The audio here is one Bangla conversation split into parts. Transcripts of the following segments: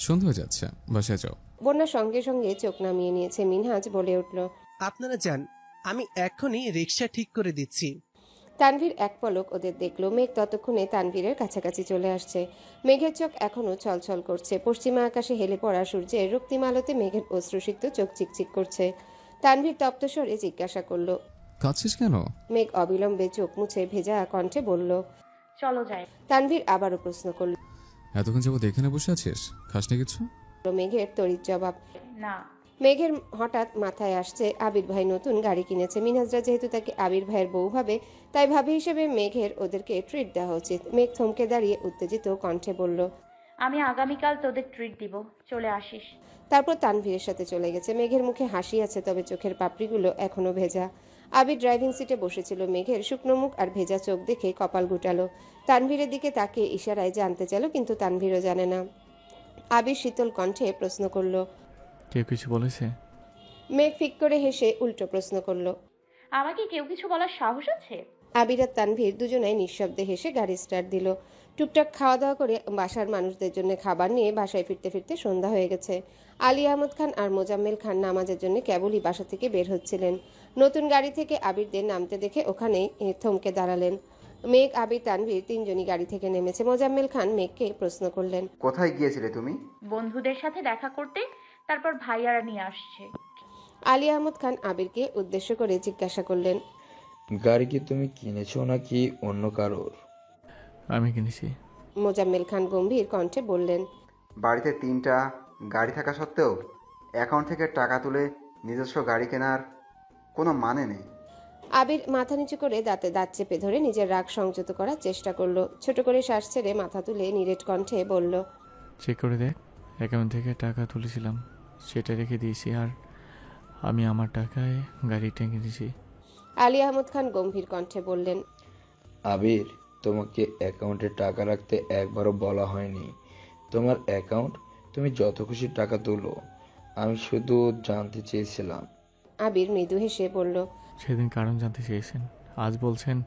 সন্ধ্যা হয়ে যাচ্ছে, বাসায় যাও। বন্যা সঙ্গে সঙ্গে চোখ নামিয়ে নিয়েছে। মিনহাজ বলে উঠল, আপনারা যান, আমি এখনই রিক্সা ঠিক করে দিচ্ছি। তানভীর এক পলক ওদের দেখলো। মেঘ ততক্ষণে তানভীরের কাছাকাছি চলে আসছে। মেঘের চোখ এখনো ছলছল করছে। পশ্চিমা আকাশে হেলে পড়া সূর্যের রক্তিম আলোতে মেঘের অশ্রুসিক্ত চোখ চিকচিক করছে। তানভীর তপ্ত স্বরে জিজ্ঞাসা করল, কাঁদছিস কেন? মেঘ অবিলম্বে চোখ মুছে ভেজা কণ্ঠে বলল, চলো যাই। তানভীর আবারও প্রশ্ন করল। এতক্ষণ যাবো এখানে বসে আছিস, খাস না কিছু? মেঘের তড়িৎ জবাব। না। মেঘের হঠাৎ মাথায় আসছে আবির ভাই নতুন গাড়ি কিনেছে। মিনহাজরা যেহেতু তাকে আবির ভাইয়ের বউ ভাবে, তাই ভাবি হিসেবে মেঘের ওদেরকে ট্রিট দেওয়া উচিত। মেঘ থমকে দাঁড়িয়ে উত্তেজিত কণ্ঠে বলল, আমি আগামীকাল তোদের ট্রিট দিব, চলে আসিস। তারপর তানভীরের সাথে চলে গেছে। মেঘের মুখে হাসি আছে, তবে চোখের পাপড়িগুলো এখনো ভেজা। আবির ড্রাইভিং সিটে বসেছিল। মেঘের শুকনো মুখ আর ভেজা চোখ দেখে কপাল গুটালো। তানভীরের দিকে তাকে ইশারায় জানতে চাইল, কিন্তু তানভীরও জানে না। আবির শীতল কণ্ঠে প্রশ্ন করল, কেউ কিছু বলেছে? মেঘ ফিক করে হেসে উল্টো প্রশ্ন করল। আমাকে কেউ কিছু বলার সাহস আছে? আবির আর তানভীর দুজনেই নিঃশব্দে হেসে গাড়ি স্টার্ট দিল। টুকটাক খাওয়া দাওয়া করে বাসার মানুষদের জন্য খাবার নিয়ে বাসায় ফিরতে ফিরতে সন্ধ্যা হয়ে গেছে। আলী আহমদ খান আর মোজাম্মেল খান নামাজের জন্য কেবলই বাসা থেকে বের হচ্ছিলেন। নতুন গাড়ি থেকে আবিরদের নামতে দেখে ওখানেই থমকে দাঁড়ালেন। মেঘ, আবির, তানভীর তিনজনই গাড়ি থেকে নেমেছে। মোজাম্মেল খান মেঘকে প্রশ্ন করলেন, কোথায় গিয়েছিলে তুমি? বন্ধুদের সাথে দেখা করতে, তারপর ভাইয়ারা নিয়ে আসছে। আলী আহমদ খান আবিরকে উদ্দেশ্য করে জিজ্ঞাসা করলেন, গাড়ি কি তুমি কিনেছো নাকি অন্য কারোর? আমি কিনেছি। মোজাম্মেল খান গম্ভীর কণ্ঠে বললেন, বাড়িতে 3টা গাড়ি থাকা সত্ত্বেও অ্যাকাউন্ট থেকে টাকা তুলে নিজস্ব গাড়ি কেনার কোনো মানে নেই। আবির মাথা নিচু করে দাঁতে দাঁত চেপে ধরে নিজের রাগ সংযত করার চেষ্টা করলো। ছোট করে শ্বাস ছেড়ে মাথা তুলে নিরেট কণ্ঠে বলল, চেক করে দেখ, অ্যাকাউন্ট থেকে টাকা তুলেছিলাম সেটা রেখে দিয়েছি, আর আমি আমার টাকায় গাড়িটা কিনেছি। আলী আহমদ খান গম্ভীর কণ্ঠে বললেন, আবির, তোমাকে অ্যাকাউন্টে টাকা রাখতে একবারও বলা হয়নি। তোমার অ্যাকাউন্ট, তুমি যত খুশি টাকা তোলো। আমি শুধু জানতে চেয়েছিলাম। আবির মৃদু হেসে বলল, সেদিন কারণ জানতে চেয়েছেন, আজ বলছেন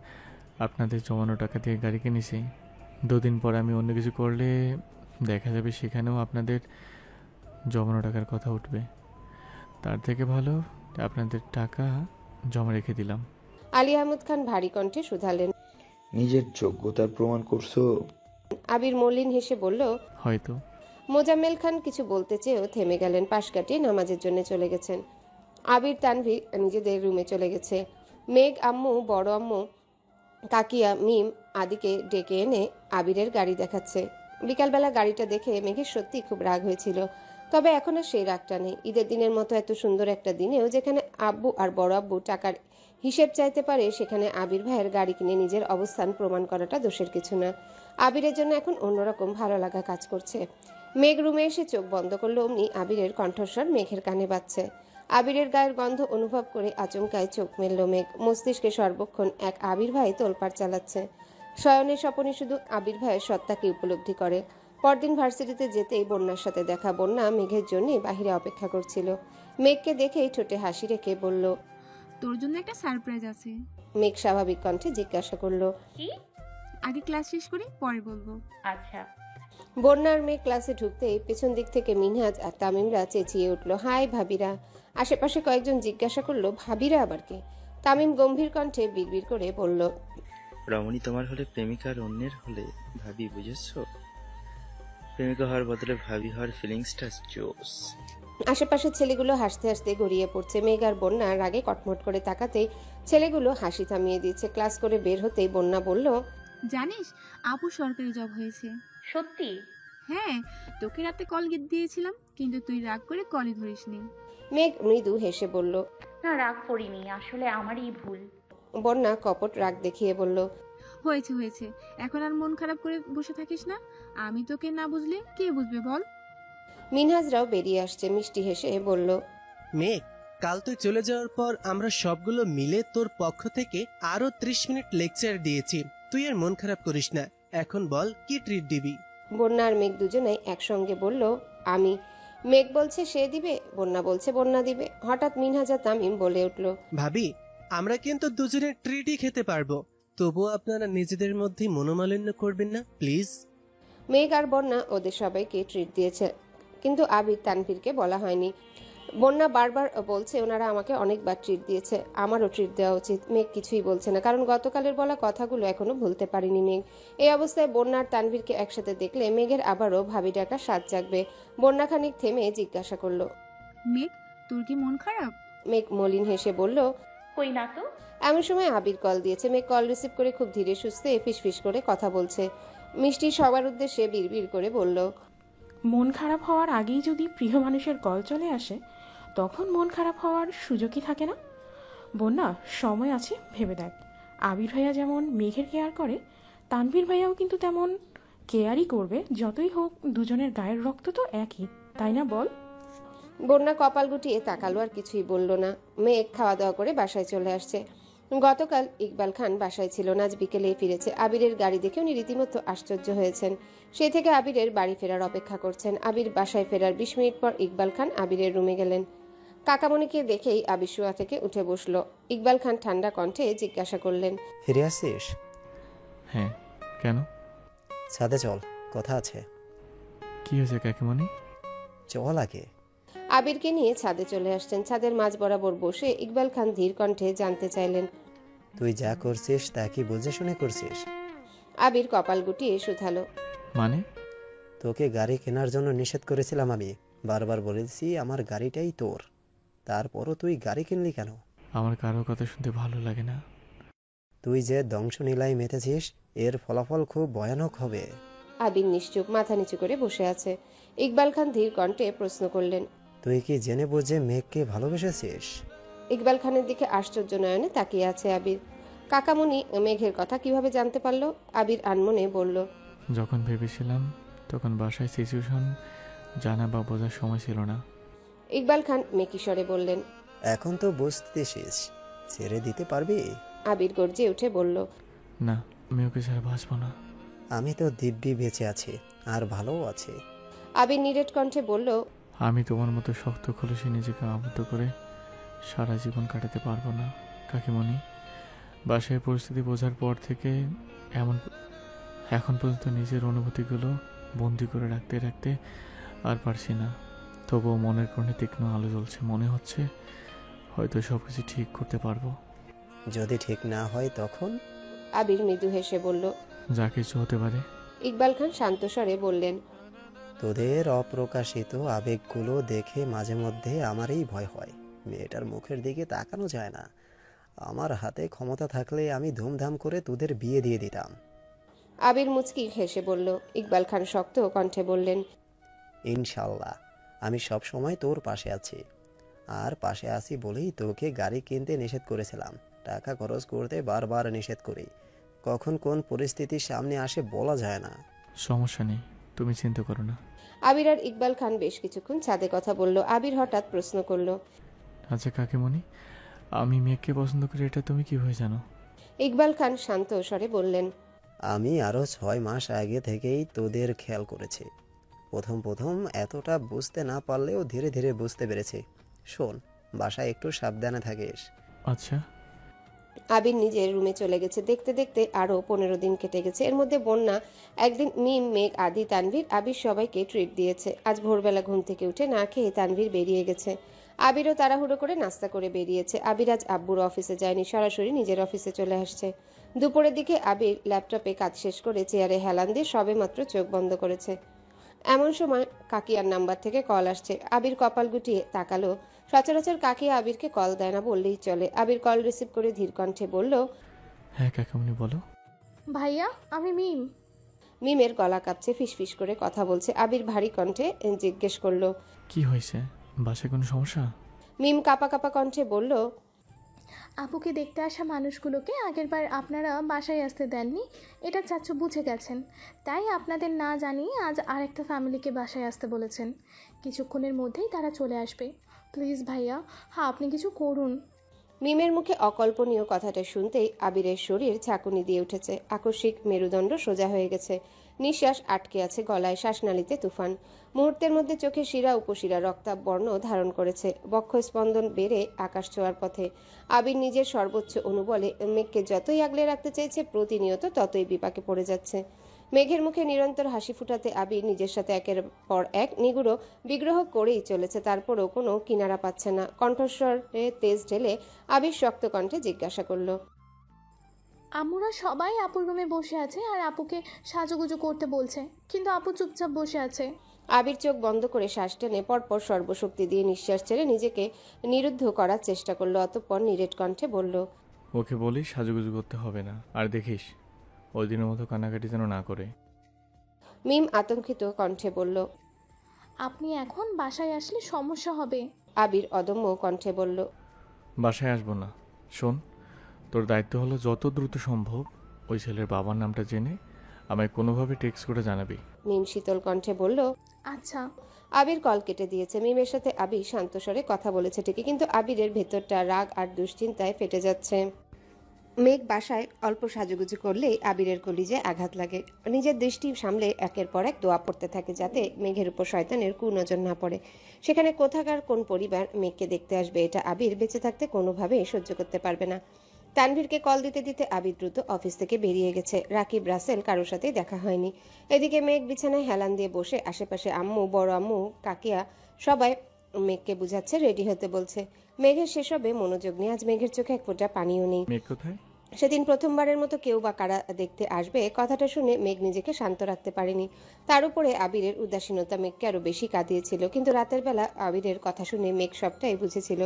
আপনাদের জমানো টাকা দিয়ে গাড়ি কিনেছি। 2 দিন পর আমি অন্য কিছু করলে দেখা যাবে সেখানেও আপনাদের জমানো টাকার কথা উঠবে। তার থেকে ভালো আপনাদের টাকা জমা রেখে দিলাম। আলী আহমদ খান ভারী কণ্ঠে শুধালেন, নিজের যোগ্যতার প্রমাণ করছো? আবির মলিন হেসে বলল, হয়তো। মোজাম্মেল খান কিছু বলতে চেয়েও থেমে গেলেন। পাশ কাটিয়ে নামাজের জন্য চলে গেছেন। আবির, তানভীর নিজেদের রুমে চলে গেছে। মেঘ আম্মু, বড় আম্মু, কাকিয়া, মিম আদিকে ডেকে এনে আবিরের গাড়ি দেখাচ্ছে। বিকালবেলা গাড়িটা দেখে মেঘের সত্যি খুব রাগ হয়েছিল, তবে এখন আর সেই রাগটা নেই। ঈদের দিনের মতো এত সুন্দর একটা দিনেও যেখানে আব্বু আর বড় আব্বু টাকার হিসেব চাইতে পারে, সেখানে আবির ভাইয়ের গাড়ি কিনে নিজের অবস্থান প্রমাণ করাটা দোষের কিছু না। আবিরের জন্য এখন অন্যরকম ভালো লাগা কাজ করছে। মেঘ রুমে এসে চোখ বন্ধ করলো, অমনি আবিরের কণ্ঠস্বর মেঘের কানে বাজছে। আবিরের গায়ের গন্ধ অনুভব করে আচমকায় চোখ মেলল মেঘ। মস্তিষ্কে সর্বক্ষণ এক আবির ভাই তোলপাড় চালাচ্ছে। শয়নের স্বপনে শুধু আবির ভাইয়ের সত্তাকে উপলব্ধি করে। পরদিন ভার্সিটিতে যেতেই বন্যার সাথে দেখা। বন্যা মেঘের জন্য বাহিরে অপেক্ষা করছিল। মেঘকে দেখেই ঠোঁটে হাসি রেখে বলল, তোর জন্য একটা সারপ্রাইজ আছে। মেঘ স্বাভাবিক কণ্ঠে জিজ্ঞাসা করলো, কি? আগে ক্লাস শেষ করি, পরে বলবো। আচ্ছা। বন্যার মেঘ ক্লাসে ঢুকতেই পেছন দিক থেকে মিনহাজ আর তামিমরা চেঁচিয়ে উঠল, হাই ভাবিরা। আশেপাশে কয়েকজন জিজ্ঞাসা করলো, ভাবিরা আবার কে? তামিম গম্ভীর কণ্ঠে বিড়বিড় করে বলল, রমণী তোমার হলে প্রেমিকার অন্যের হলে ভাবি, বুঝেছো? প্রেমিকা হওয়ার বদলে ভাবি হওয়ার ফিলিংসটা জোস। আশেপাশের ছেলেগুলো হাসতে হাসতে গড়িয়ে পড়ছে। মেঘ আর বন্যার রাগে কটমট করে তাকাতেই ছেলেগুলো হাসি থামিয়ে দিচ্ছে। ক্লাস করে বের হতেই বন্যা বলল, জানিস, আপু সরকারি জব হয়েছে। সত্যি? হ্যাঁ, তোকে রাতে কল দিয়েছিলাম, কিন্তু তুই রাগ করে কলই ধরিসনি। মেঘ মৃদু হেসে বলল, না, রাগ করিনি, আসলে আমারই ভুল। বন্যা কপট রাগ দেখিয়ে বলল, হয়েছে হয়েছে, এখন আর মন খারাপ করে বসে থাকিস না। আমি তোকে না বুঝলে কে বুঝবে বল? মিনহাজরাও বেরিয়ে আসছে। মিষ্টি হেসে বলল, মেঘ, কাল তুই চলে যাওয়ার পর আমরা সবগুলো মিলে তোর পক্ষ থেকে আরো 30 মিনিট লেকচার দিয়েছি। তুই আর মন খারাপ করিস না। এখন বল, কি ট্রিট দিবি? বন্যা আর মেঘ দুজনেই একসঙ্গে বলল, আমি। মেঘ বলছে সে দিবে, বন্যা বলছে বন্যা দিবে। হঠাৎ মিনহাজ আর তামিম বলে উঠল, ভাবি, আমরা কিন্তু দুজনে ট্রিটই খেতে পারবো। তবুও আপনারা নিজেদের মধ্যে মনোমালিন্য করবেন না প্লিজ। মেঘ আর বন্যা ওদের সবাইকে ট্রিট দিয়েছে, কিন্তু আবির তানভীরকে বলা হয়নি। বন্যা বারবার বলছে ওনারা আমাকে অনেকবার ট্রিট দিয়েছে, আমারও ট্রিট দেওয়া উচিত। মেঘ কিছুই বলছে না, কারণ গতকালের বলা কথাগুলো এখনো ভুলতে পারিনি মেঘ। এই অবস্থায় বন্যা আর তানভীরকে একসাথে দেখলে মেঘের আবারও ভাবি ডাকা স্বাদ জাগবে। বন্যা খানিক থেমে জিজ্ঞাসা করলো, মেঘ, তোর কি মন খারাপ? মেঘ মলিন হেসে বলল, কই না তো। এমন সময় আবির কল দিয়েছে। মেঘ কল রিসিভ করে খুব ধীরে সুস্থে ফিসফিস করে কথা বলছে। মিষ্টি সবার উদ্দেশ্যে বিড়বিড় করে বলল, মন খারাপ হওয়ার আগেই যদি প্রিয় মানুষের কল চলে আসে, তখন মন খারাপ হওয়ার সুযোগই থাকে না। বন্যা, সময় আছে, ভেবে দেখ। আবির ভাইয়া যেমন মেঘের কেয়ার করে, তানভীর ভাইয়াও কিন্তু তেমন কেয়ারই করবে। যতই হোক দুজনের গায়ের রক্ত তো একই, তাই না বল? বন্যা কপাল গুটিয়ে তাকালো, আর কিছুই বলল না। মেঘ খাওয়া দাওয়া করে বাসায় চলে আসছে। গতকাল ইকবাল খান বাসায় ছিল না, আজ বিকেলে ফিরেছে। আবিরের গাড়ি দেখে উনি রীতিমতো আশ্চর্য হয়েছেন। সেই থেকে আবিরের বাড়ি ফেরার অপেক্ষা করছেন। আবির বাসায় ফেরার 20 মিনিট পর ইকবাল খান আবিরের রুমে গেলেন। কাকামণিকে দেখেই আবির শোয়া থেকে উঠে বসলো। ইকবাল খান ঠান্ডা কণ্ঠে জিজ্ঞাসা করলেন, ফিরে আসছিস? হ্যাঁ, কেন? ছাদে চল, কথা আছে। কি হয়েছে কাকিমণি? চল আগে। আবিরকে নিয়ে ছাদে চলে আসছেন। ছাদের মাঝ বরাবর বসে ইকবাল খান ধীর কণ্ঠে জানতে চাইলেন, তুই যা করছিস তা কি বুঝে শুনে করছিস? আবির কপাল গুটিয়ে শুধালো, মানে? তোকে গাড়ি কেনার জন্য নিষেধ করেছিলাম আমি। বারবার বলেছি আমার গাড়িটাই তোর, তারপরও তুই গাড়ি কিনলি কেন? আমার কারো কথা শুনতে ভালো লাগে না। তুই যে দংশনীলায় মেতেছিস, এর ফলাফল খুব ভয়ানক হবে। আবির নিশ্চুপ মাথা নিচু করে বসে আছে। ইকবাল খান ধীর কণ্ঠে প্রশ্ন করলেন, তুই কি জেনে বুঝে মেঘকে ভালোবেসেছিস? ইকবাল খানের দিকে আশ্চর্য নয়নে তাকিয়ে আছে আবির। কাকামণি মেঘের কথা কিভাবে জানতে পারলো? আবির আনমনে বলল, যখন ভেবেছিলাম তখন বাসায় সিচুয়েশন জানা বা বোঝার সময় ছিল না। ইকবাল খান মেকিস্বরে বললেন, এখন তো বুঝতেছিস, ছেড়ে দিতে পারবি? আবির গর্জে উঠে বলল, না, আমি ওকে ছাড়া বাঁচব না। আমি তো দিব্যি বেঁচে আছি, আর ভালোও আছি। আবির নিরেট কণ্ঠে বলল, আমি তোমার মতো শক্ত খোলসে নিজেকে আবদ্ধ করে সারা জীবন কাটাতে পারবো না কাকিমণি। বাসায় পরিস্থিতি বোঝার পর থেকে এখন পর্যন্ত নিজের অনুভূতিগুলো বন্দি করে রাখতে রাখতে আর পারছি না। তবুও মনের কোণে তীক্ষ্ণ আলো জ্বলছে, মনে হচ্ছে হয়তো সব কিছু ঠিক করতে পারবো। যদি ঠিক না হয় তখন? আবির মৃদু হেসে বলল, যা কিছু হতে পারে। ইকবাল খান শান্ত স্বরে বললেন, তোদের অপ্রকাশিত আবেগগুলো দেখে মাঝে মধ্যে আমারই ভয় হয়। মেয়েটার মুখের দিকে তাকানো যায় না। আমার হাতে ক্ষমতা থাকলে আমি ধুমধাম করে তোদের বিয়ে দিয়ে দিতাম। আবির মুচকি হেসে বলল। ইকবাল খান শক্ত কণ্ঠে বললেন, ইনশাল্লাহ, আমি সব সময় তোর পাশে আছি। আর পাশে আছি বলেই তোকে গাড়ি কিনতে নিষেধ করেছিলাম। টাকা খরচ করতে বারবার নিষেধ করি। কখন কোন পরিস্থিতি সামনে আসে বলা যায় না। সমস্যা নেই, তুমি চিন্তা করো না। আবির আর ইকবাল খান বেশ কিছুক্ষণ ছাদে কথা বলল। আবির হঠাৎ প্রশ্ন করল, আচ্ছা কাকিমণি, আমি মেঘকে পছন্দ করি এটা তুমি কিভাবে জানো? ইকবাল খান শান্ত স্বরে বললেন, আমি আরো 6 মাস আগে থেকেই তোদের খেয়াল করেছি। প্রথম এতটা বুঝতে না পারলেও ধীরে ধীরে বুঝতে পেরেছি। শোন, বাসায় একটু সাবধানে থাকিস। আচ্ছা। আবির নিজের রুমে চলে গেছে। দেখতে দেখতে আরো 15 দিন কেটে গেছে। এর মধ্যে বন্যা, একদিন মিম, মেঘ, আদি, তানভীর, আবির সবাইকে ট্রিট দিয়েছে। আজ ভোরবেলা ঘুম থেকে উঠে না খেয়ে তানভীর বেরিয়ে গেছে। আবিরও তাড়াহুড়ো করে নাস্তা করে বেরিয়েছে। আবির আজ আব্বুর অফিসে যায়নি, সরাসরি নিজের অফিসে চলে আসছে। দুপুরের দিকে আবির ল্যাপটপে কাজ শেষ করে চেয়ারে হেলান দিয়ে সবেমাত্র চোখ বন্ধ করেছে। এমন সময় কাকিয়ার নাম্বার থেকে কল আসছে। আবির কপাল গুটিয়ে তাকালো। সচরাচর কাকিয়া আবিরকে কল দেয় না বললেই চলে। আবির কল রিসিভ করে ধীর কণ্ঠে বলল, হ্যাঁ কাকিমণি বলো। ভাইয়া, আমি মিম। মিমের গলা কাঁপছে, ফিসফিস করে কথা বলছে। আবির ভারী কণ্ঠে জিজ্ঞেস করলো, কি হয়েছে? বাসায় কোনো সমস্যা? মিম কাঁপা কাঁপা কণ্ঠে বলল, আপুকে দেখতে আসা মানুষগুলোকে আগেরবার আপনারা বাসায় আসতে দেননি, এটা চাচু বুঝে গেছেন। তাই আপনাদের না জানিয়ে আজ আরেকটা ফ্যামিলিকে বাসায় আসতে বলেছেন। কিছুক্ষণের মধ্যেই তারা চলে আসবে। প্লিজ ভাইয়া, হ্যাঁ আপনি কিছু করুন। মিমের মুখে অকল্পনীয় কথাটা শুনতেই আবিরের শরীর ঝাঁকুনি দিয়ে উঠেছে। আকস্মিক মেরুদণ্ড সোজা হয়ে গেছে, নিঃশ্বাস আটকে আছে গলায়, শ্বাসনালীতে তুফান। মুহূর্তের মধ্যে চোখের শিরা উপশিরা রক্তাভ বর্ণ ধারণ করেছে, বক্ষস্পন্দন বেড়ে আকাশ ছোঁয়ার পথে। আবির নিজের সর্বোচ্চ অনুবলে মেঘকে যতই আগলে রাখতে চেয়েছে, প্রতিনিয়ত ততই বিপাকে পড়ে যাচ্ছে। মেঘের মুখে নিরন্তর হাসি ফুটাতে আবির নিজের সাথে একের পর এক নিগুড়ো বিগ্রহ করেই চলেছে, তারপরও কোনো কিনারা পাচ্ছে না। কণ্ঠস্বরে তেজ ঢেলে আবির শক্ত কণ্ঠে জিজ্ঞাসা করল, আমরা সবাই আপুর রুমে বসে আছে আর আপুকে সাজুগুজু করতে বলছে, কিন্তু আপু চুপচাপ বসে আছে। আবির চোখ বন্ধ করে শ্বাস টেনে পরপর সর্বশক্তি দিয়ে নিঃশ্বাস ছেড়ে নিজেকে নিরুদ্ধ করার চেষ্টা করলো। অতঃপর নিরেট কণ্ঠে বলল, ওকে বলিস সাজুগুজু করতে হবে না, আর দেখিস ওই দিনের মতো কান্নাকাটি যেন না করে। মিম আতঙ্কিত কণ্ঠে বলল, আপনি এখন বাসায় আসলে সমস্যা হবে। আবির অদম্য কণ্ঠে বলল, বাসায় আসবো না। শোন, তোর দায়িত্ব হলো যত দ্রুত সম্ভব ওই ছেলের বাবার নামটা জেনে আমায় কোনোভাবে টেক্সট করে জানাবি। মিম শীতল কণ্ঠে বলল, আচ্ছা। আবির কল কেটে দিয়েছে। মিমের সাথে আবির শান্ত স্বরে কথা বলেছে ঠিকই, কিন্তু আবিরের ভেতরটা রাগ আর দুশ্চিন্তায় ফেটে যাচ্ছে। মেঘ বাসায় অল্প সাজুগুজু করলেই আবিরের কলিজায় আঘাত লাগে। নিজের দৃষ্টি সামলে একের পর এক দোয়া পড়তে থাকে যাতে মেঘের উপর শয়তানের কুনজর না পড়ে। সেখানে কোথাকার কোন পরিবার মেঘকে দেখতে আসবে, এটা আবির বেঁচে থাকতে কোনোভাবেই সহ্য করতে পারবে না। তানভীরকে কল দিতে দিতে আবির দ্রুত অফিস থেকে বেরিয়ে গেছে। রাকিব, রাসেল কারোর সাথেই দেখা হয়নি। এদিকে মেঘ বিছানায় হেলান দিয়ে বসে, আশেপাশে আম্মু, বড় আম্মু, কাকিয়া সবাই মেঘকে বুঝাচ্ছে, রেডি হতে বলছে। মেঘের সেসবে মনোযোগ নেই। আজ মেঘের চোখে এক ফোঁটা পানিও নেই। মেঘ কোথায়? সেদিন প্রথমবারের মতো কেউ বা কারা দেখতে আসবে কথাটা শুনে মেঘ নিজেকে শান্ত রাখতে পারেনি। তার উপরে আবিরের উদাসীনতা মেঘকে আরো বেশি কাঁদিয়েছিল। কিন্তু রাতের বেলা আবিরের কথা শুনে মেঘ সবটাই বুঝেছিল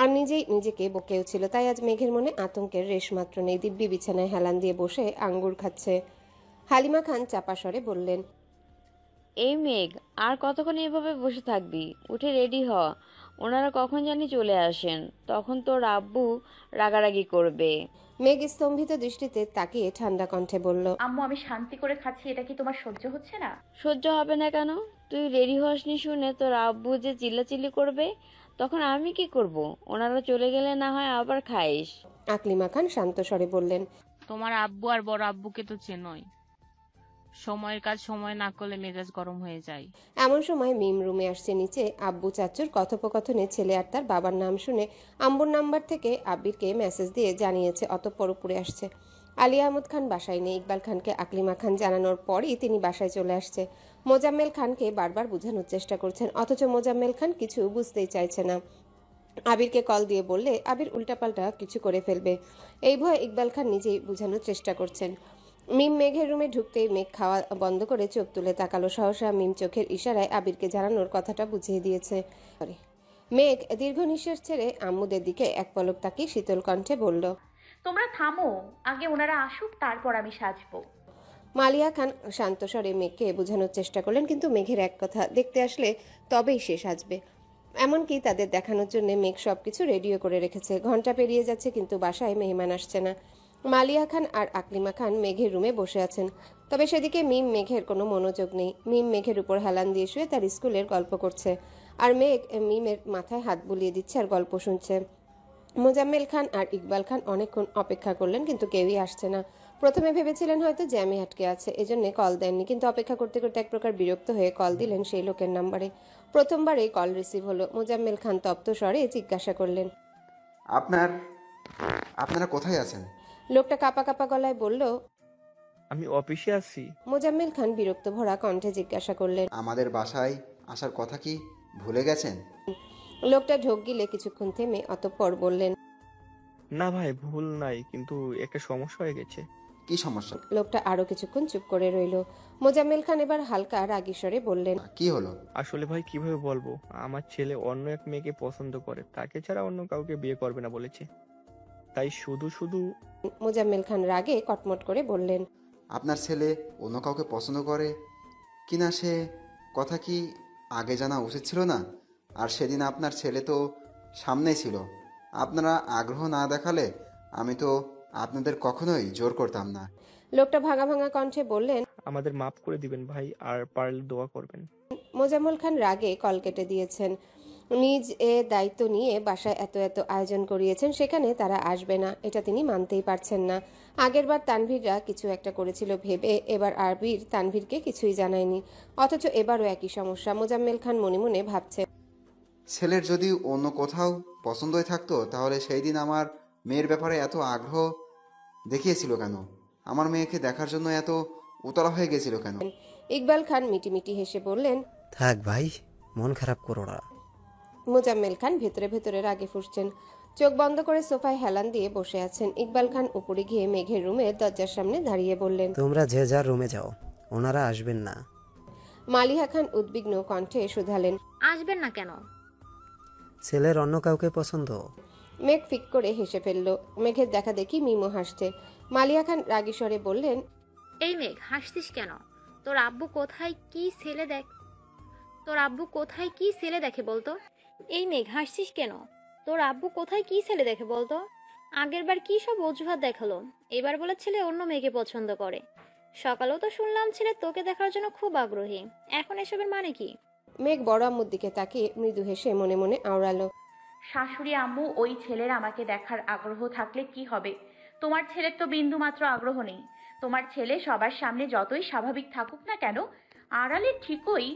আর নিজেই নিজেকে বকেও ছিল। তাই আজ মেঘের মনে আতঙ্কের রেশ মাত্র নেই। দিব্যি বিছানায় হেলান দিয়ে বসে আঙ্গুর খাচ্ছে। হালিমা খান চাপা স্বরে বললেন, এই মেঘ, আর কতক্ষণ এভাবে বসে থাকবি? উঠে রেডি হ, ওনারা কখন জানি চলে আসেন, তখন তোর আব্বু রাগারাগি করবে। মেঘ স্তম্ভিত দৃষ্টিতে তাকিয়ে ঠান্ডা কণ্ঠে বলল, আম্মু আমি শান্তি করে খাচ্ছি, এটা কি তোমার সহ্য হচ্ছে না? সহ্য হবে না কেন? তুই রেডি হসনি শুনে তোর আব্বু যে চিল্লাচিল্লি করবে, তখন আমি কি করব? ওনারা চলে গেলে না হয় আবার খাইস। আকলিমা খান শান্ত স্বরে বললেন, তোমার আব্বু আর বড় আব্বুকে তো চেনই, সময়ের কাজ সময় না করলে মেজাজ গরম হয়ে যায়। এমন সময় মিম রুমে আসছে। নিচে আব্বু চাচুর কথোপকথনে ছেলে আর তার বাবার নাম শুনে আম্বুর নাম্বার থেকে আব্বিরকে মেসেজ দিয়ে জানিয়েছে, অতঃপর উপরে আসছে। আলী আহমদ খান বাসায় নেই। ইকবাল খানকে আকলিমা খান জানানোর পরই তিনি বাসায় চলে আসছে। মোজাম্মেল খানকে বারবার বোঝানোর চেষ্টা করছেন, অথচ মোজাম্মেল খান কিছু বুঝতেই চাইছে না। আবিরকে কল দিয়ে বললে আবির উল্টাপাল্টা কিছু করে ফেলবে, এই ভয়ে ইকবাল খান নিজেই বোঝানোর চেষ্টা করছেন। মিম মেঘের রুমে ঢুকতেই মেঘ খাওয়া বন্ধ করে চোখ তুলে তাকালো। সহসা মিম চোখের ইশারায় আবিরকে জানানোর কথাটা বুঝিয়ে দিয়েছে। মেঘ দীর্ঘ নিঃশ্বাস ছেড়ে আম্মুদের দিকে এক পলক তাকিয়ে শীতল কণ্ঠে বলল, তোমরা থামো, আগে ওনারা আসুক তারপর আমি সাজবো। মালিয়া খান শান্ত স্বরে মেঘকে বোঝানোর চেষ্টা করলেন, কিন্তু মেঘের এক কথা, দেখতে আসলে তবেই সে সাজবে। এমনকি তাদের দেখানোর জন্য মেঘ সবকিছু রেডিও করে রেখেছে। ঘন্টা পেরিয়ে যাচ্ছে কিন্তু বাসায় মেহমান আসছে না। মালিয়া খান আর আকলিমা খান মেঘের রুমে বসে আছেন, তবে সেদিকে মিম মেঘের কোনো মনোযোগ নেই। মিম মেঘের উপর হেলান দিয়ে শুয়ে তার স্কুলের গল্প করছে, আর মেঘ মিমের মাথায় হাত বুলিয়ে দিচ্ছে আর গল্প শুনছে। মোজাম্মেল খান আর ইকবাল খান অনেকক্ষণ অপেক্ষা করলেন, কিন্তু কেউই আসছে না। প্রথমে ভেবেছিলেন হয়তো জ্যামে আটকে আছে, এজন্য কল দেননি, কিন্তু অপেক্ষা করতে করতে এক প্রকার বিরক্ত হয়ে কল দিলেন সেই লোকের নাম্বারে। প্রথমবারেই কল রিসিভ হলো। মোজাম্মেল খান তপ্ত স্বরে জিজ্ঞাসা করলেন, আপনারা কোথায় আছেন? লোকটা কাঁপা কাঁপা গলায় বলল, আমি অফিসে আছি। মোজাম্মেল খান বিরক্ত ভরা কণ্ঠে জিজ্ঞাসা করলেন, আমাদের বাসায় আসার কথা কি ভুলে গেছেন? লোকটা ঢোক গিলে কিছুক্ষণ থেমে অতঃপর বললেন, না ভাই, ভুল নাই, কিন্তু একটা সমস্যা হয়ে গেছে। কি সমস্যা? লোকটা আরো কিছুক্ষণ চুপ করে রইল। মোজাম্মেল খান এবার হালকা রাগী স্বরে বললেন, কি হলো? আসলে ভাই কিভাবে বলবো, আমার ছেলে অন্য এক মেয়েকে পছন্দ করে, তাকে ছাড়া অন্য কাউকে বিয়ে করবে না বলেছে, তাই শুধু শুধু। মোজাম্মেল খান রাগে কটমট করে বললেন, আপনার ছেলে অন্য কাউকে পছন্দ করে কিনা সে কথা কি আগে জানা উচিত ছিল না? আর সেদিন আপনার ছেলে তো সামনেই ছিল। আপনারা আগ্রহ না দেখালে আমি তো আপনাদের কখনোই জোর করতাম না। লোকটা ভাঙা ভাঙা কণ্ঠে বললেন, আমাদের মাফ করে দিবেন ভাই, আর পারলে দোয়া করবেন। মোজাম্মেল খান রাগে কল কেটে দিয়েছেন। নিজ দায়িত্ব নিয়ে বাসায় এত এত আয়োজন করিয়েছেন, সেখানে তারা আসবে না এটা তিনি মানতেই পারছেন না। আগেরবার তানভীররা কিছু একটা করেছিল ভেবে এবার আবির তানভীরকে কিছুই জানায়নি, অথচ এবারও একই সমস্যা। মোজাম্মেল খান মনে মনে ভাবছে, ছেলের যদি অন্য কোথাও পছন্দই থাকতো তাহলে সেই দিন আমার মেয়ের ব্যাপারে এত আগ্রহ দেখিয়েছিল কেন? আমার মেয়েকে দেখার জন্য এত উতলা হয়ে গেছিল কেন? ইকবাল খান মিটিমিটি হেসে বললেন, থাক ভাই, মন খারাপ করো না। মোজাম্মেল খান ভেতরে ভেতরে রাগে ফুঁসছেন, চোখ বন্ধ করে সোফায় হেলান দিয়ে বসে আছেন। ইকবাল খান উপরে গিয়ে মেঘের রুমের দরজার সামনে দাঁড়িয়ে বললেন, তোমরা যে যার রুমে যাও, ওনারা আসবেন না। মালিহা খান উদ্বিগ্ন কণ্ঠে শুধালেন, আসবেন না কেন? ছেলের অন্য কাউকে পছন্দ। মেঘ ফিক করে হেসে ফেলল। মেঘের দেখা দেখি মিমো হাসছে। মালিয়া খান রাগী স্বরে বললেন, এই মেঘ, হাসছিস কেন? তোর আব্বু কোথায় কি ছেলে দেখে বলতো? এই মেঘ, হাসছিস কেন? তোর আব্বু কোথায় কি ছেলে দেখে বলতো? আগের বার কি সব অজুহাত দেখালো, এবার বলে ছেলে অন্য মেয়েকে পছন্দ করে। সকালেও তো শুনলাম ছেলে তোকে দেখার জন্য খুব আগ্রহী, এখন এসবের মানে কি? মেঘ বড় আম্মুর দিকে তাকিয়ে মৃদু হেসে মনে মনে আওড়ালো, শাশুড়ি আম্মু, ওই ছেলের আমাকে দেখার আগ্রহ থাকলে কি হবে? তোমার ছেলের তো বিন্দু মাত্র আগ্রহ নেই। তোমার ছেলে সবার সামনে যতই স্বাভাবিক থাকুক না কেন, আড়ালে ঠিকই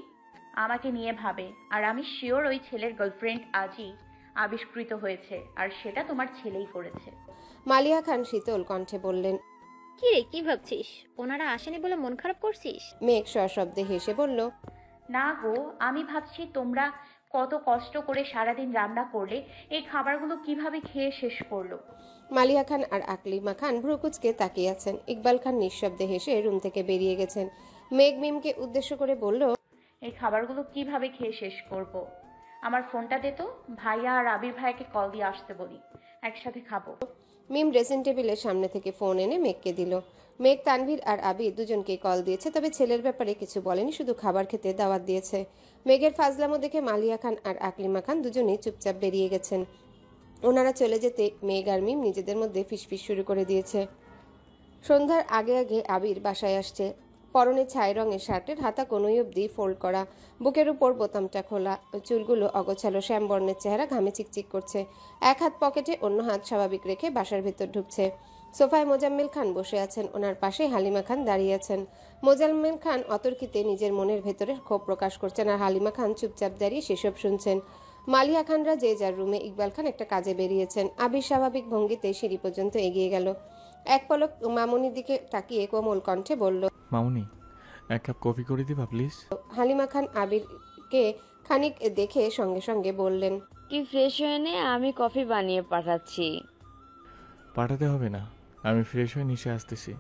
আমাকে নিয়ে ভাবে। আর আমি শিওর ওই ছেলের গার্লফ্রেন্ড আজই আবিষ্কৃত হয়েছে, আর সেটা তোমার ছেলেই করেছে। মালিয়া খান শীতল কণ্ঠে বললেন, কি রে, কি ভাবছিস? ওনারা আসেনি বলে মন খারাপ করছিস? মেঘ সশব্দে হেসে বলল, না গো, আমি ভাবছি তোমরা কত কষ্ট করে সারাদিন রান্না করলে, এই খাবারগুলো কিভাবে খেয়ে শেষ করলো। মালিয়া খান আর আকলিমা খান ভ্রুকুচকে তাকিয়ে আছেন। ইকবাল খান নিঃশব্দে হেসে রুম থেকে বেরিয়ে গেছেন। মেঘ মিমকে উদ্দেশ্য করে বলল, এই খাবারগুলো কিভাবে খেয়ে শেষ করব? আমার ফোনটা দে তো, ভাইয়া আর আবির ভাইয়াকে কল দিয়ে আসতে বলি, একসাথে খাবো। মিম ড্রেসিং টেবিলের সামনে থেকে ফোন এনে মেঘকে দিল। মেঘ তানভীর আর আবির দুজনকে কল দিয়েছে, তবে ছেলের ব্যাপারে কিছু বলেনি, শুধু খাবার খেতে দাওয়াত দিয়েছে। মেঘের ফাজলামো দেখে মালিয়া খান আর আকলিমা খান দুজনেই চুপচাপ বেরিয়ে গেছেন। ওনারা চলে যেতে মেঘ আর মিম নিজেদের মধ্যে ফিসফিস শুরু করে দিয়েছে। সন্ধ্যার আগে আগে আবির বাসায় আসছে। পরনে ছাই রঙের শার্টের হাতা কোনোই অবধি ফোল্ড করা, বুকের উপর বোতামটা খোলা, চুলগুলো অগোছালো, শ্যামবর্ণের চেহারা ঘামে চিকচিক করছে। এক হাত পকেটে, অন্য হাত স্বাভাবিক রেখে বাসার ভেতর ঢুকছে। সোফায় মোজাম্মেল খান বসে আছেন, ওনার পাশে হালিমা খান দাঁড়িয়ে আছেন। মোজাম্মেল খান অতর্কিতে নিজের মনের ভেতরে ক্ষোভ প্রকাশ করছেন, আর হালিমা খান চুপচাপ দাঁড়িয়ে সেসব শুনছেন। মালিয়া খানরা যে যার রুমে, ইকবাল খান একটা কাজে বেরিয়েছেন। আবির স্বাভাবিক ভঙ্গিতে সিঁড়ি পর্যন্ত এগিয়ে গেল। এক পলক মামুনির দিকে তাকিয়ে কোমল কণ্ঠে বলল, মামুনি, এক কাপ কফি করে দিবা প্লিজ। হালিমা খান আবিরকে খানিক দেখে সঙ্গে সঙ্গে বললেন, কি ফ্রেশ হয়ে নে, আমি কফি বানিয়ে পাঠাচ্ছি। পাঠাতে হবে না, আমি ফ্রেশ হয়ে নিচে আসতেছি।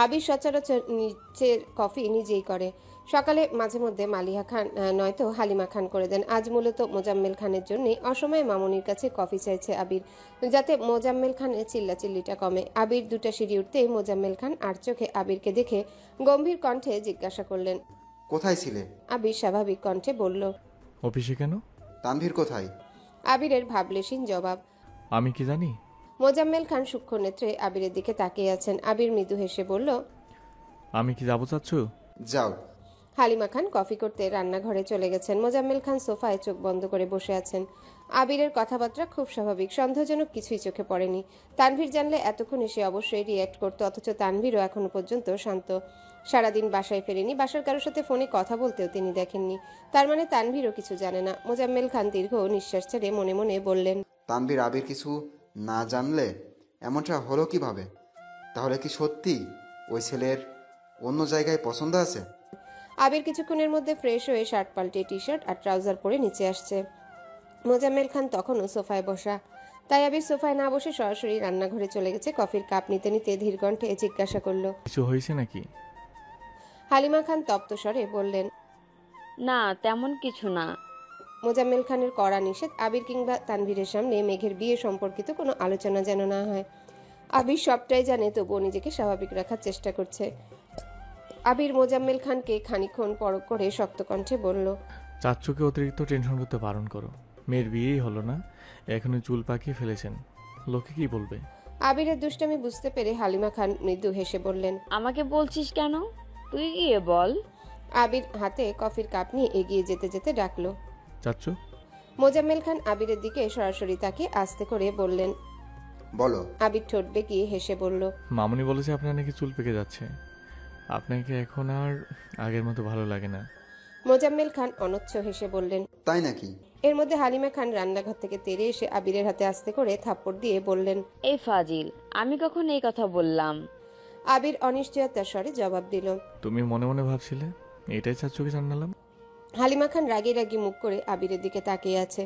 আবির সচরাচর নিচের কফি নিজেই করে। সকালে মাঝে মধ্যে মালিহা খান নয়তো হালিমা খান করে দেন। আজ মূলত মোজাম্মেল খানের জন্য অসময়ে মামুনির কাছে কফি চাইছে আবির, যাতে মোজাম্মেল খানের চিল্লাচিল্লিটা কমে। আবির দুটা সিঁড়ি উঠতেই মোজাম্মেল খান আর চোখে আবিরকে দেখে গম্ভীর কণ্ঠে জিজ্ঞাসা করলেন, কোথায় ছিলে? আবির স্বাভাবিক কণ্ঠে বলল, অফিসে কেন? তানভীর কোথায়? আবিরের ভাবলেশীন জবাব। আমি কি জানি? মোজাম্মেল খান সূক্ষ্ম নেত্রে আবিরের দিকে তাকিয়ে আছেন। আবির মৃদু হেসে বলল, আমি কি যাবো চাচ্ছ? যাও। হালিমা খান কফি করতে রান্নাঘরে চলে গেছেন। মোজাম্মেল খান সোফায় চোখ বন্ধ করে বসে আছেন। আবিরের কথাবার্তা খুব স্বাভাবিক, সন্দেহজনক কিছুই চোখে পড়েনি। তানভীর জানলে এতক্ষণে সে অবশ্যই রিয়্যাক্ট করতো, অথচ তানভীরও এখনো পর্যন্ত শান্ত। সারাদিন বাসায় ফেরেনি, বাসার কারোর সাথে ফোনে কথা বলতেও তিনি দেখেননি। তার মানে তানভীরও কিছু জানে না। মোজাম্মেল খান দীর্ঘ নিঃশ্বাস ছেড়ে মনে মনে বললেন, তানভীর আবির কিছু না জানলে এমনটা হলো কিভাবে? তাহলে কি সত্যি ওই ছেলের অন্য জায়গায় পছন্দ আছে? আবির কিছুক্ষণের মধ্যে ফ্রেশ হয়ে শার্ট পাল্টে টি শার্ট আর ট্রাউজার পরে নিচে আসছে। মোজাম্মেল খান তখনও সোফায় বসা, তাই আবির সোফায় না বসে সরাসরি রান্নাঘরে চলে গেছে। কফির কাপ নিতে নিতে ধীর কণ্ঠে জিজ্ঞাসা করলো, কিছু হয়েছে নাকি? হালিমা খান তপ্ত স্বরে বললেন, না তেমন কিছু না। মোজাম্মেল খানের কড়া নিষেধ, আবির কিংবা তানভীরের সামনে মেঘের বিয়ে সম্পর্কিত কোনো আলোচনা যেন না হয়। আবির সবটাই জানে, তবুও নিজেকে স্বাভাবিক রাখার চেষ্টা করছে। আবির মোজাম্মেল খানকে খানিকক্ষণ পরখ করে শক্ত কণ্ঠে বলল, চাচ্চুকে অতিরিক্ত টেনশন করতে বারণ করো। মেয়ের বিয়েই হলো না, এখনো চুল পাকিয়ে ফেলেছেন, লোকে কি বলবে? আবিরের দুষ্টামি বুঝতে পেরে হালিমা খান মৃদু হেসে বললেন, আমাকে বলছিস কেন? তুই গিয়ে বল। আবির হাতে কফির কাপ নিয়ে এগিয়ে যেতে যেতে ডাকলো, চাচ্চু। মোজাম্মেল খান আবিরের দিকে সরাসরি তাকে আস্তে করে বললেন। বলো। আবির ঠোঁট বেঁকিয়ে হেসে বলল, মামুনি বলেছে আপনার নাকি চুল পেকে যাচ্ছে, আপনাকে এখন আর আগের মতো ভালো লাগে না। মোজাম্মেল খান অনচ্ছ হেসে বললেন, তাই নাকি? এর মধ্যে হালিমা খান রান্নাঘর থেকে তেড়ে এসে আবিরের হাতে আস্তে করে থাপ্পড় দিয়ে বললেন, এই ফাজিল, আমি কখন এই কথা বললাম? আবির অনিশ্চয়তার স্বরে জবাব দিল, তুমি মনে মনে ভাবছিলে, এটাই চাচ্চুকে জানালাম। হালিমা খান রাগে রাগে মুখ করে আবিরের দিকে তাকিয়ে আছে।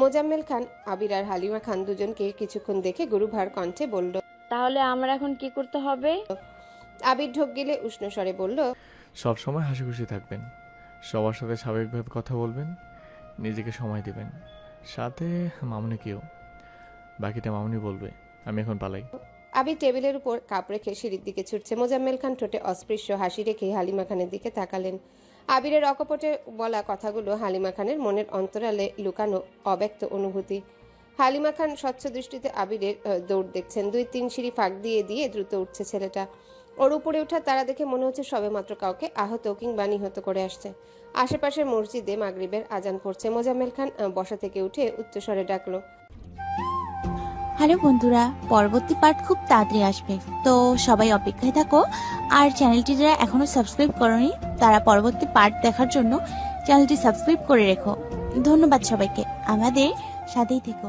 মোজাম্মেল খান আবির আর হালিমা খান দুজনকে কিছুক্ষণ দেখে গুরুভার কণ্ঠে বলল, তাহলে আমরা এখন কি করতে হবে? আবির ঢোক গিলে উষ্ণ স্বরে বলল, সব সময় হাসি খুশি থাকবেন, সবার সাথে স্বাভাবিকভাবে কথা বলবেন, নিজেকে সময় দিবেন, সাথে মামুনিকেও। বাকিটা মামুনি বলবে, আমি এখন পালাই। আবির টেবিলের উপর কাপ রেখে সিঁড়ির দিকে ছুটছে। মোজাম্মেল খান ঠোঁটে অস্পৃশ্য হাসি রেখে হালিমা খানের দিকে তাকালেন। আবিরের অকপটে বলা কথাগুলো হালিমা খানের মনের অন্তরালে লুকানো অব্যক্ত অনুভূতি। হালিমা খান স্বচ্ছ দৃষ্টিতে আবিরের দৌড় দেখছেন। 2-3 সিঁড়ি ফাঁক দিয়ে দিয়ে দ্রুত উঠছে ছেলেটা। ওর উপরে ওঠা তারা দেখে মনে হচ্ছে সবেমাত্র কাউকে আহত কিংবা নিহত করে আসছে। আশেপাশের মসজিদে মাগরিবের আজান পড়ছে। মোজাম্মেল খান বসা থেকে উঠে উচ্চস্বরে ডাকলো, হ্যালো বন্ধুরা, পরবর্তী পার্ট খুব তাড়াতাড়ি আসবে, তো সবাই অপেক্ষায় থাকো। আর চ্যানেলটি যারা এখনো সাবস্ক্রাইব করোনি তারা পরবর্তী পার্ট দেখার জন্য চ্যানেলটি সাবস্ক্রাইব করে রেখো। ধন্যবাদ সবাইকে, আমাদের সাথেই থেকো।